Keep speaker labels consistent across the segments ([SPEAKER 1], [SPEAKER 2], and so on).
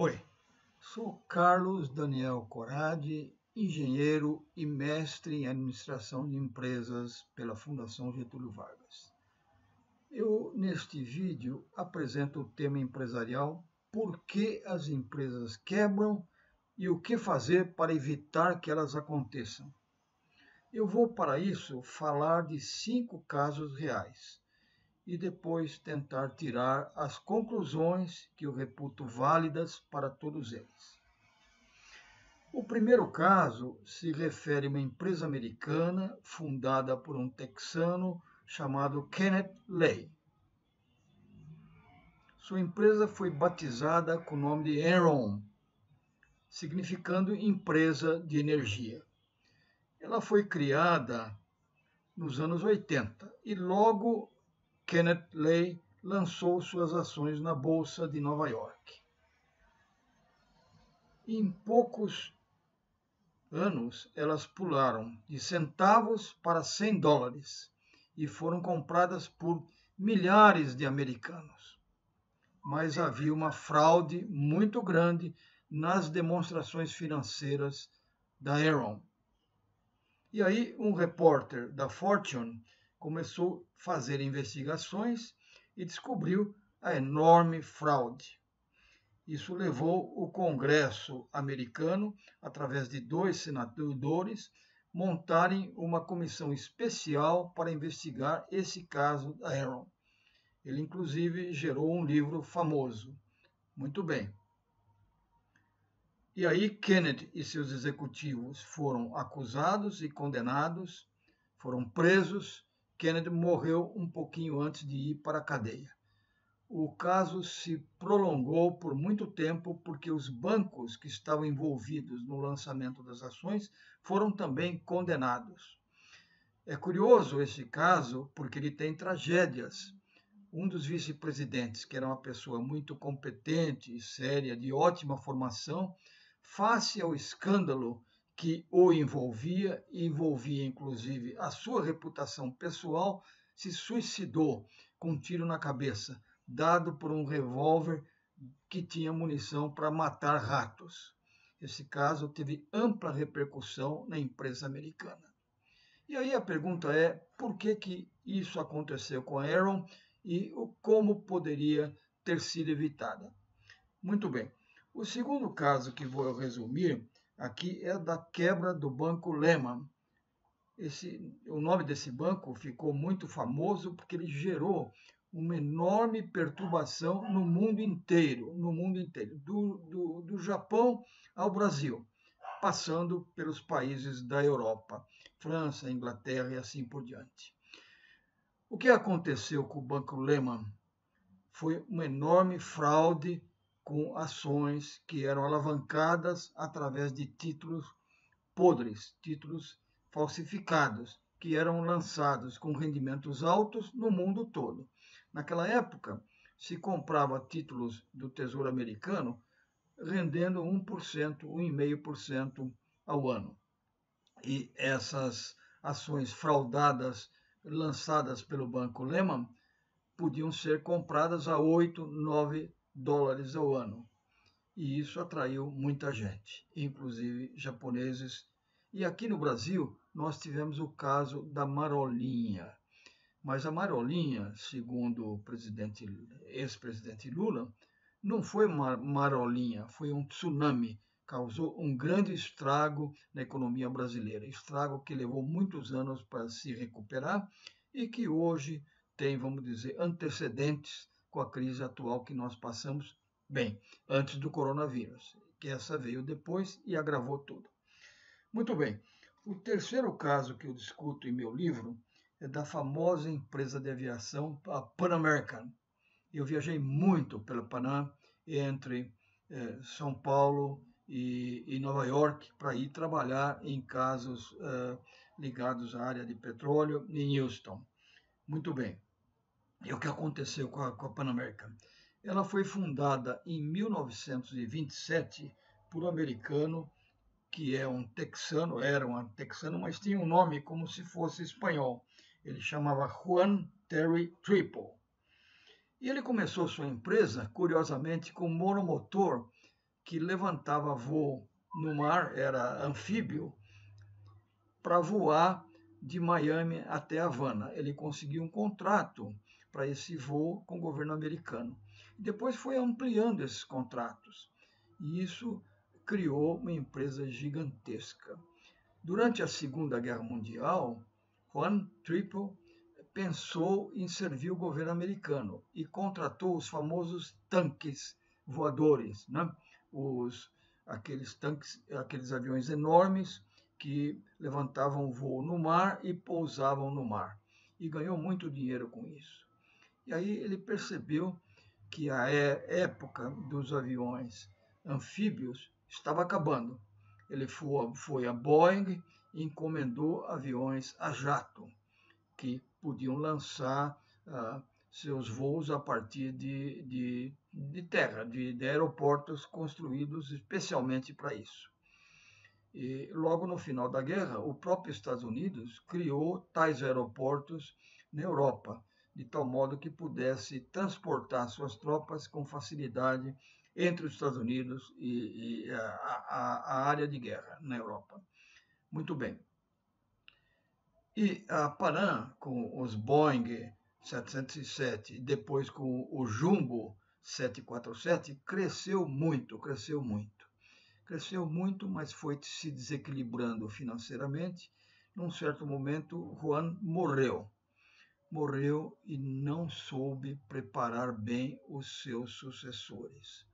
[SPEAKER 1] Oi, sou Carlos Daniel Corradi, engenheiro e mestre em administração de empresas pela Fundação Getúlio Vargas. Eu, neste vídeo, apresento o tema empresarial Por que as empresas quebram e o que fazer para evitar que elas aconteçam. Eu vou, para isso, falar de 5 casos reais e depois tentar tirar as conclusões que eu reputo válidas para todos eles. O primeiro caso se refere a uma empresa americana fundada por um texano chamado Kenneth Lay. Sua empresa foi batizada com o nome de Enron, significando empresa de energia. Ela foi criada nos anos 80 e logo Kenneth Lay lançou suas ações na Bolsa de Nova York. Em poucos anos, elas pularam de centavos para $100 e foram compradas por milhares de americanos. Mas havia uma fraude muito grande nas demonstrações financeiras da Enron. E aí um repórter da Fortune começou a fazer investigações e descobriu a enorme fraude. Isso levou o Congresso americano, através de 2 senadores, montarem uma comissão especial para investigar esse caso da Enron. Ele, inclusive, gerou um livro famoso. Muito bem. E aí Kennedy e seus executivos foram acusados e condenados, foram presos. Kennedy morreu um pouquinho antes de ir para a cadeia. O caso se prolongou por muito tempo porque os bancos que estavam envolvidos no lançamento das ações foram também condenados. É curioso esse caso porque ele tem tragédias. Um dos vice-presidentes, que era uma pessoa muito competente e séria, de ótima formação, face ao escândalo que o envolvia, e envolvia inclusive a sua reputação pessoal, se suicidou com um tiro na cabeça, dado por um revólver que tinha munição para matar ratos. Esse caso teve ampla repercussão na imprensa americana. E aí a pergunta é, por que isso aconteceu com a Enron e como poderia ter sido evitada? Muito bem. O segundo caso que vou resumir aqui é da quebra do Banco Lehman. O nome desse banco ficou muito famoso porque ele gerou uma enorme perturbação no mundo inteiro, do Japão ao Brasil, passando pelos países da Europa, França, Inglaterra e assim por diante. O que aconteceu com o Banco Lehman foi uma enorme fraude com ações que eram alavancadas através de títulos podres, títulos falsificados, que eram lançados com rendimentos altos no mundo todo. Naquela época, se comprava títulos do Tesouro Americano rendendo 1%, 1,5% ao ano. E essas ações fraudadas, lançadas pelo Banco Lehman, podiam ser compradas a 8, 9 dólares ao ano. E isso atraiu muita gente, inclusive japoneses. E aqui no Brasil, nós tivemos o caso da Marolinha. Mas a Marolinha, segundo o ex-presidente Lula, não foi uma marolinha, foi um tsunami. Causou um grande estrago na economia brasileira. Estrago que levou muitos anos para se recuperar e que hoje tem, vamos dizer, antecedentes com a crise atual que nós passamos, bem, antes do coronavírus, que essa veio depois e agravou tudo. Muito bem. O terceiro caso que eu discuto em meu livro é da famosa empresa de aviação, a Pan American. Eu viajei muito pela Panam, entre São Paulo e Nova York, para ir trabalhar em casos ligados à área de petróleo em Houston. Muito bem. E o que aconteceu com a Pan American? Ela foi fundada em 1927 por um americano que é um texano, era um texano, mas tinha um nome como se fosse espanhol. Ele chamava Juan Terry Triple. E ele começou sua empresa, curiosamente, com monomotor que levantava voo no mar, era anfíbio, para voar de Miami até Havana. Ele conseguiu um contrato para esse voo com o governo americano. Depois foi ampliando esses contratos, e isso criou uma empresa gigantesca. Durante a Segunda Guerra Mundial, Juan Triple pensou em servir o governo americano e contratou os famosos tanques voadores, né? Aqueles aviões enormes que levantavam voo no mar e pousavam no mar. E ganhou muito dinheiro com isso. E aí ele percebeu que a época dos aviões anfíbios estava acabando. Ele foi a Boeing e encomendou aviões a jato, que podiam lançar seus voos a partir de terra, de aeroportos construídos especialmente para isso. E logo no final da guerra, o próprio Estados Unidos criou tais aeroportos na Europa, de tal modo que pudesse transportar suas tropas com facilidade entre os Estados Unidos e a área de guerra na Europa. Muito bem. E a Panam, com os Boeing 707 e depois com o Jumbo 747, cresceu muito, mas foi se desequilibrando financeiramente. Num certo momento, Juan morreu e não soube preparar bem os seus sucessores,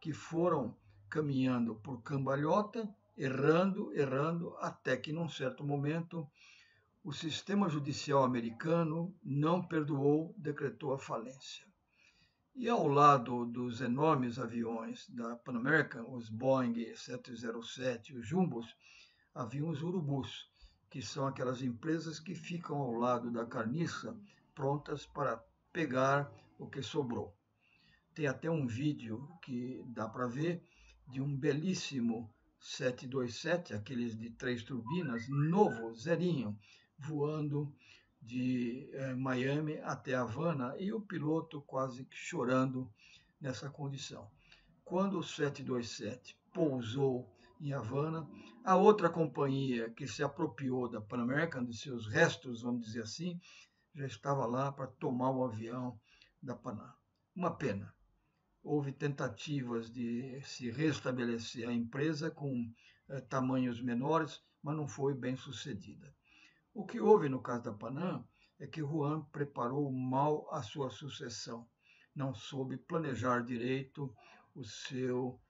[SPEAKER 1] que foram caminhando por cambalhota, errando, até que num certo momento o sistema judicial americano não perdoou, decretou a falência. E ao lado dos enormes aviões da Pan American, os Boeing 707 e os Jumbos, haviam os urubus, que são aquelas empresas que ficam ao lado da carniça, prontas para pegar o que sobrou. Tem até um vídeo que dá para ver de um belíssimo 727, aqueles de 3 turbinas, novo, zerinho, voando de Miami até Havana, e o piloto quase que chorando nessa condição. Quando o 727 pousou em Havana, a outra companhia que se apropriou da Pan American, de seus restos, vamos dizer assim, já estava lá para tomar o avião da Panam. Uma pena. Houve tentativas de se restabelecer a empresa com tamanhos menores, mas não foi bem sucedida. O que houve no caso da Panam é que Juan preparou mal a sua sucessão, não soube planejar direito o seu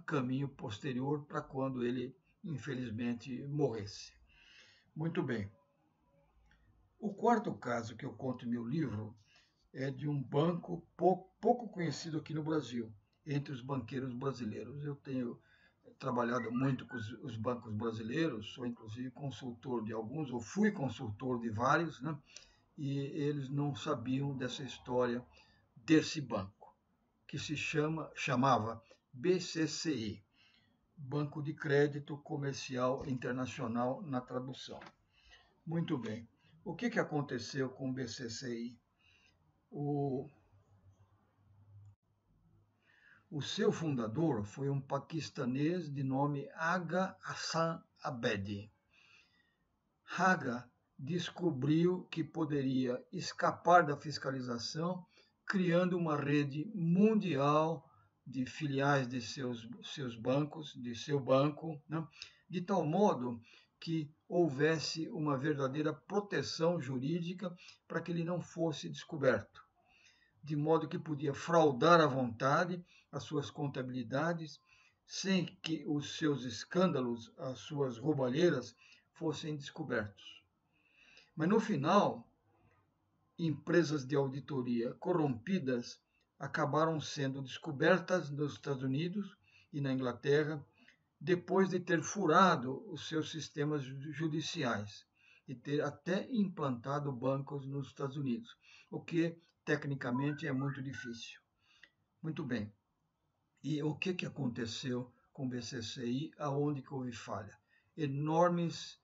[SPEAKER 1] caminho posterior para quando ele, infelizmente, morresse. Muito bem. O quarto caso que eu conto em meu livro é de um banco pouco conhecido aqui no Brasil, entre os banqueiros brasileiros. Eu tenho trabalhado muito com os bancos brasileiros, sou inclusive consultor de alguns, ou fui consultor de vários, né? E eles não sabiam dessa história desse banco, que chamava BCCI, Banco de Crédito Comercial Internacional na tradução. Muito bem. O que aconteceu com o BCCI? O seu fundador foi um paquistanês de nome Agha Hassan Abedi. Agha descobriu que poderia escapar da fiscalização criando uma rede mundial de filiais de seus bancos, de seu banco, né? De tal modo que houvesse uma verdadeira proteção jurídica para que ele não fosse descoberto, de modo que podia fraudar à vontade as suas contabilidades, sem que os seus escândalos, as suas roubalheiras, fossem descobertos. Mas no final, empresas de auditoria corrompidas acabaram sendo descobertas nos Estados Unidos e na Inglaterra, depois de ter furado os seus sistemas judiciais e ter até implantado bancos nos Estados Unidos, o que tecnicamente é muito difícil. Muito bem. E o que aconteceu com o BCCI, aonde que houve falha? Enormes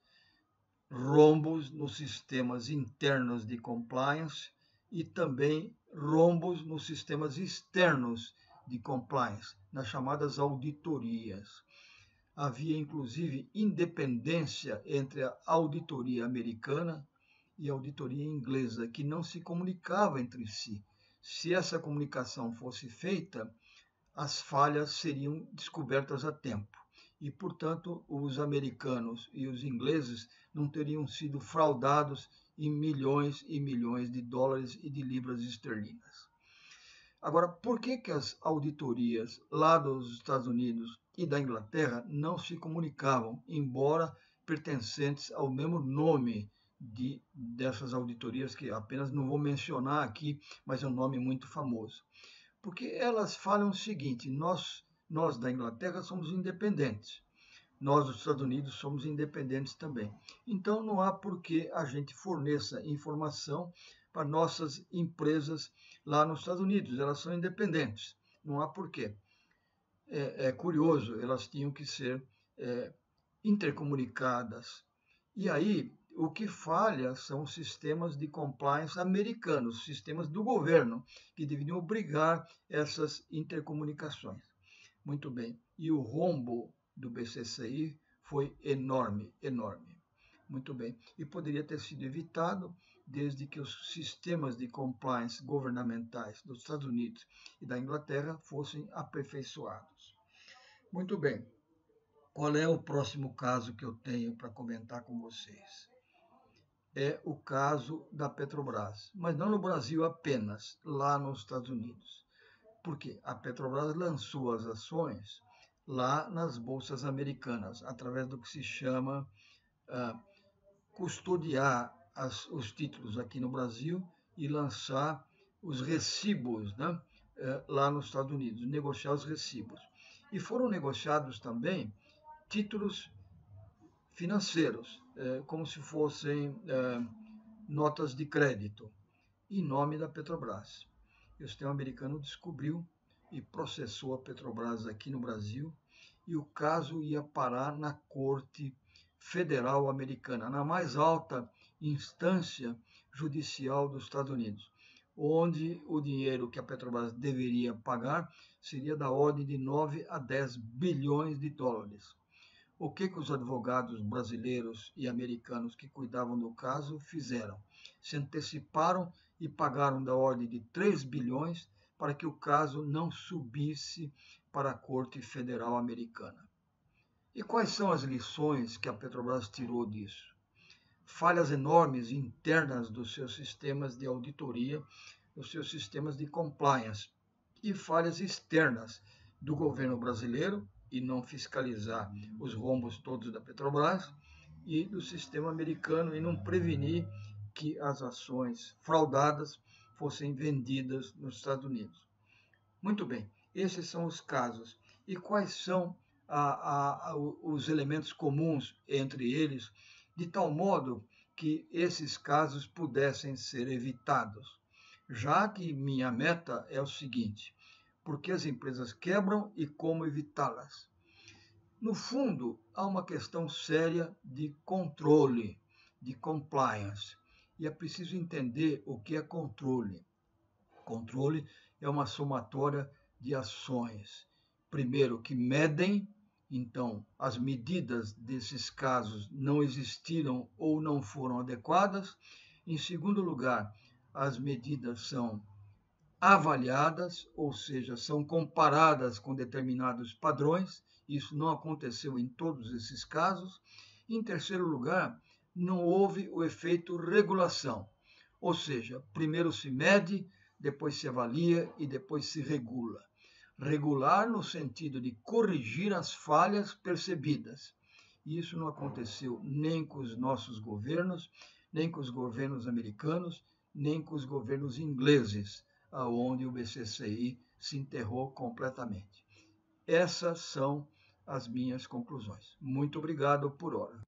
[SPEAKER 1] rombos nos sistemas internos de compliance e também rombos nos sistemas externos de compliance, nas chamadas auditorias. Havia, inclusive, independência entre a auditoria americana e a auditoria inglesa, que não se comunicava entre si. Se essa comunicação fosse feita, as falhas seriam descobertas a tempo. E, portanto, os americanos e os ingleses não teriam sido fraudados em milhões e milhões de dólares e de libras esterlinas. Agora, por que as auditorias lá dos Estados Unidos e da Inglaterra não se comunicavam, embora pertencentes ao mesmo nome dessas auditorias, que apenas não vou mencionar aqui, mas é um nome muito famoso? Porque elas falam o seguinte: nós da Inglaterra somos independentes, nós dos Estados Unidos somos independentes também. Então não há por que a gente forneça informação para nossas empresas lá nos Estados Unidos, elas são independentes, não há por quê. É curioso, elas tinham que ser intercomunicadas. E aí, o que falha são os sistemas de compliance americanos, sistemas do governo, que deveriam obrigar essas intercomunicações. Muito bem. E o rombo do BCCI foi enorme, enorme. Muito bem. E poderia ter sido evitado desde que os sistemas de compliance governamentais dos Estados Unidos e da Inglaterra fossem aperfeiçoados. Muito bem. Qual é o próximo caso que eu tenho para comentar com vocês? É o caso da Petrobras, mas não no Brasil apenas, lá nos Estados Unidos. Porque a Petrobras lançou as ações lá nas bolsas americanas, através do que se chama custodiar os títulos aqui no Brasil e lançar os recibos, né, lá nos Estados Unidos, negociar os recibos. E foram negociados também títulos financeiros, como se fossem notas de crédito, em nome da Petrobras. E o sistema americano descobriu e processou a Petrobras aqui no Brasil, e o caso ia parar na Corte Federal Americana, na mais alta instância judicial dos Estados Unidos, onde o dinheiro que a Petrobras deveria pagar seria da ordem de 9 a 10 bilhões de dólares. O que os advogados brasileiros e americanos que cuidavam do caso fizeram? Se anteciparam e pagaram da ordem de 3 bilhões para que o caso não subisse para a Corte Federal Americana. E quais são as lições que a Petrobras tirou disso? Falhas enormes internas dos seus sistemas de auditoria, dos seus sistemas de compliance, e falhas externas do governo brasileiro, e não fiscalizar os rombos todos da Petrobras, e do sistema americano, e não prevenir que as ações fraudadas fossem vendidas nos Estados Unidos. Muito bem, esses são os casos. E quais são os elementos comuns entre eles, de tal modo que esses casos pudessem ser evitados? Já que minha meta é o seguinte: por que as empresas quebram e como evitá-las? No fundo, há uma questão séria de controle, de compliance. E é preciso entender o que é controle. Controle é uma somatória de ações. Primeiro, que medem, então as medidas desses casos não existiram ou não foram adequadas. Em segundo lugar, as medidas são avaliadas, ou seja, são comparadas com determinados padrões. Isso não aconteceu em todos esses casos. Em terceiro lugar, não houve o efeito regulação, ou seja, primeiro se mede, depois se avalia e depois se regula. Regular no sentido de corrigir as falhas percebidas. E isso não aconteceu nem com os nossos governos, nem com os governos americanos, nem com os governos ingleses, aonde o BCCI se enterrou completamente. Essas são as minhas conclusões. Muito obrigado por hora.